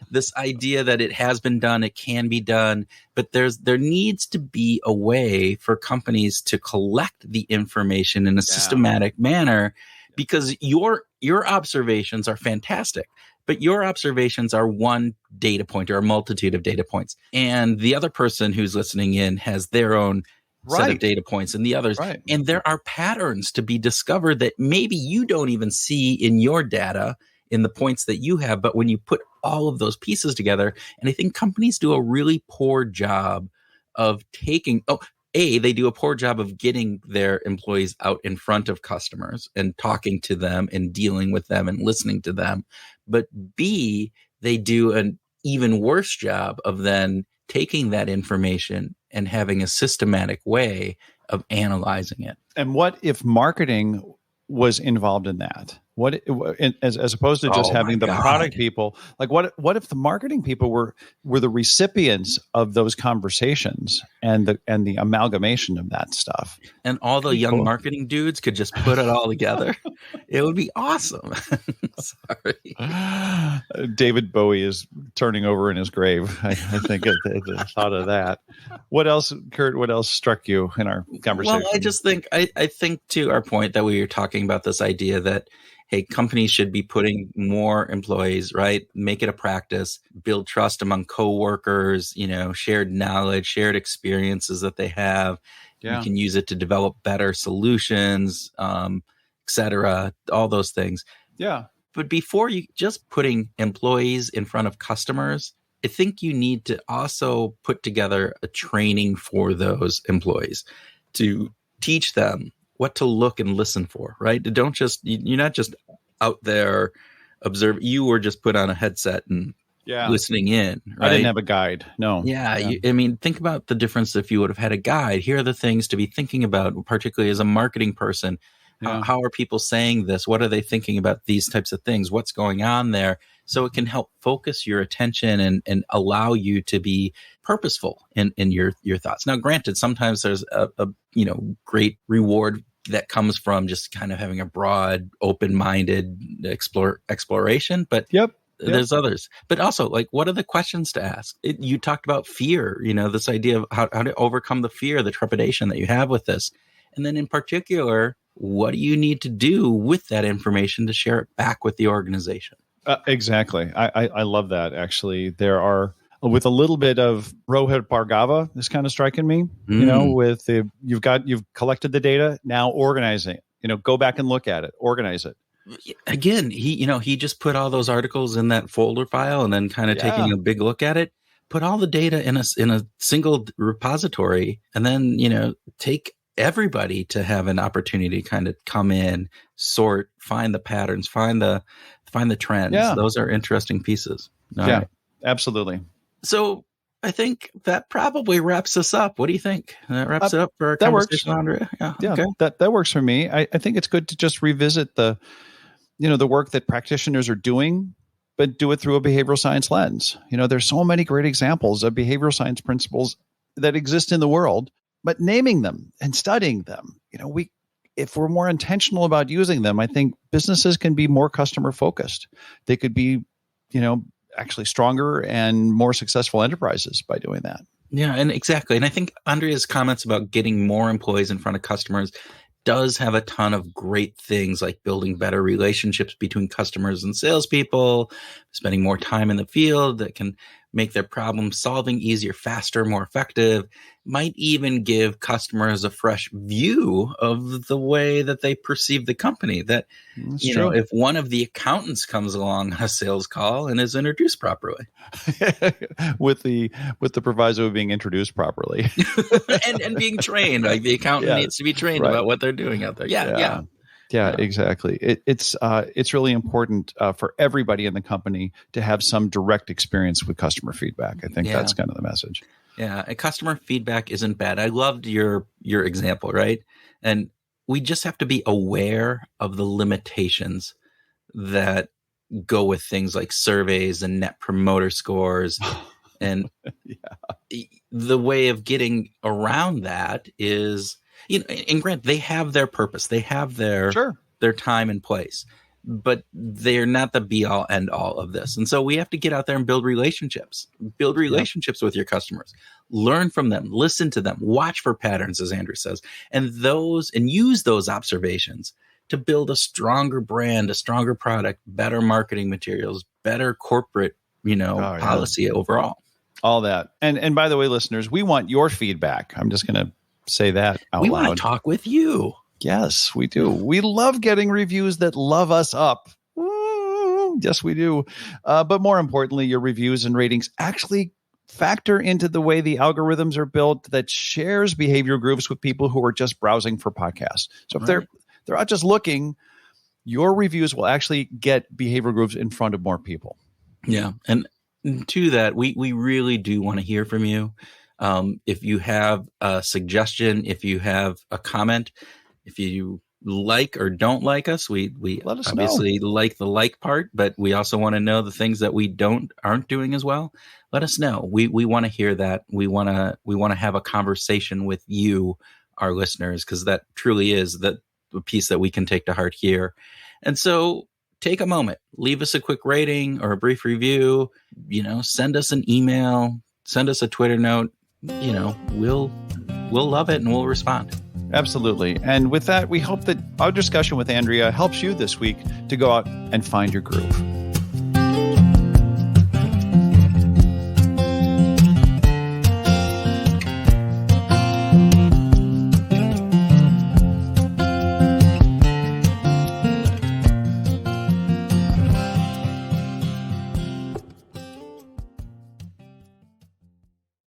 this idea that it has been done, it can be done, but there needs to be a way for companies to collect the information in a systematic manner, because your observations are fantastic. But your observations are one data point or a multitude of data points. And the other person who's listening in has their own set of data points and the others. Right. And there are patterns to be discovered that maybe you don't even see in your data in the points that you have. But when you put all of those pieces together, and I think companies do a really poor job of they do a poor job of getting their employees out in front of customers and talking to them and dealing with them and listening to them. But B, they do an even worse job of then taking that information and having a systematic way of analyzing it. And what if marketing was involved in that? What, as opposed to just having the product people, like what if the marketing people were the recipients of those conversations and the amalgamation of that stuff? And all the young marketing dudes could just put it all together. It would be awesome. Sorry. David Bowie is turning over in his grave. I think at the thought of that. What else, Kurt? What else struck you in our conversation? Well, I just think I think to our point that we were talking about this idea that, hey, companies should be putting more employees, right? Make it a practice, build trust among coworkers, shared knowledge, shared experiences that they have. Yeah. You can use it to develop better solutions, et cetera, all those things. Yeah. But before you just putting employees in front of customers, I think you need to also put together a training for those employees to teach them what to look and listen for, right? You're not just out there observe. You were just put on a headset and listening in, right? I didn't have a guide. No. Yeah. Think about the difference if you would have had a guide. Here are the things to be thinking about, particularly as a marketing person. Yeah. How are people saying this? What are they thinking about these types of things? What's going on there? So it can help focus your attention and allow you to be purposeful in your thoughts. Now, granted, sometimes there's a great reward that comes from just kind of having a broad, open-minded exploration. But there's others. But also, like, what are the questions to ask? You talked about fear, this idea of how to overcome the fear, the trepidation that you have with this. And then in particular, what do you need to do with that information to share it back with the organization? Exactly. I love that. Actually, there are, with a little bit of Rohit Bhargava is kind of striking me, with you've collected the data, now organize it, go back and look at it, organize it. Again, he just put all those articles in that folder file and then kind of taking a big look at it, put all the data in a single repository, and then, take everybody to have an opportunity to kind of come in, sort, find the patterns, find the trends. Yeah. Those are interesting pieces. All right. Absolutely. So I think that probably wraps us up. What do you think? That wraps it up for our that conversation, works. Andrea? Yeah, okay. that works for me. I think it's good to just revisit the work that practitioners are doing, but do it through a behavioral science lens. There's so many great examples of behavioral science principles that exist in the world, but naming them and studying them, if we're more intentional about using them, I think businesses can be more customer focused. They could be, actually stronger and more successful enterprises by doing that. Yeah, and exactly. And I think Andrea's comments about getting more employees in front of customers does have a ton of great things, like building better relationships between customers and salespeople, spending more time in the field that can make their problem solving easier, faster, more effective, might even give customers a fresh view of the way that they perceive the company. That, That's true. if one of the accountants comes along on a sales call and is introduced properly. with the proviso of being introduced properly. and being trained, like the accountant needs to be trained about what they're doing out there. Yeah, exactly. It's really important for everybody in the company to have some direct experience with customer feedback. I think that's kind of the message. Yeah, and customer feedback isn't bad. I loved your example, right? And we just have to be aware of the limitations that go with things like surveys and net promoter scores. And the way of getting around that is, and Grant, they have their purpose. They have their time and place, but they're not the be all end all of this. And so we have to get out there and build relationships with your customers, learn from them, listen to them, watch for patterns, as Andrew says, and use those observations to build a stronger brand, a stronger product, better marketing materials, better corporate, policy overall. All that. And by the way, listeners, we want your feedback. I'm just going to say that out loud. We want to talk with you. Yes, we do. We love getting reviews that love us up. Yes, we do. But more importantly, your reviews and ratings actually factor into the way the algorithms are built that shares behavior groups with people who are just browsing for podcasts. So if they're not just looking, your reviews will actually get behavior groups in front of more people. Yeah. And to that, we really do want to hear from you. If you have a suggestion, if you have a comment, if you like or don't like us, we let us obviously like the like part, but we also want to know the things that we aren't doing as well. Let us know. We want to hear that. We want to have a conversation with you, our listeners, because that truly is the piece that we can take to heart here. And so take a moment, leave us a quick rating or a brief review, send us an email, send us a Twitter note, we'll love it and we'll respond. Absolutely. And with that, we hope that our discussion with Andrea helps you this week to go out and find your groove.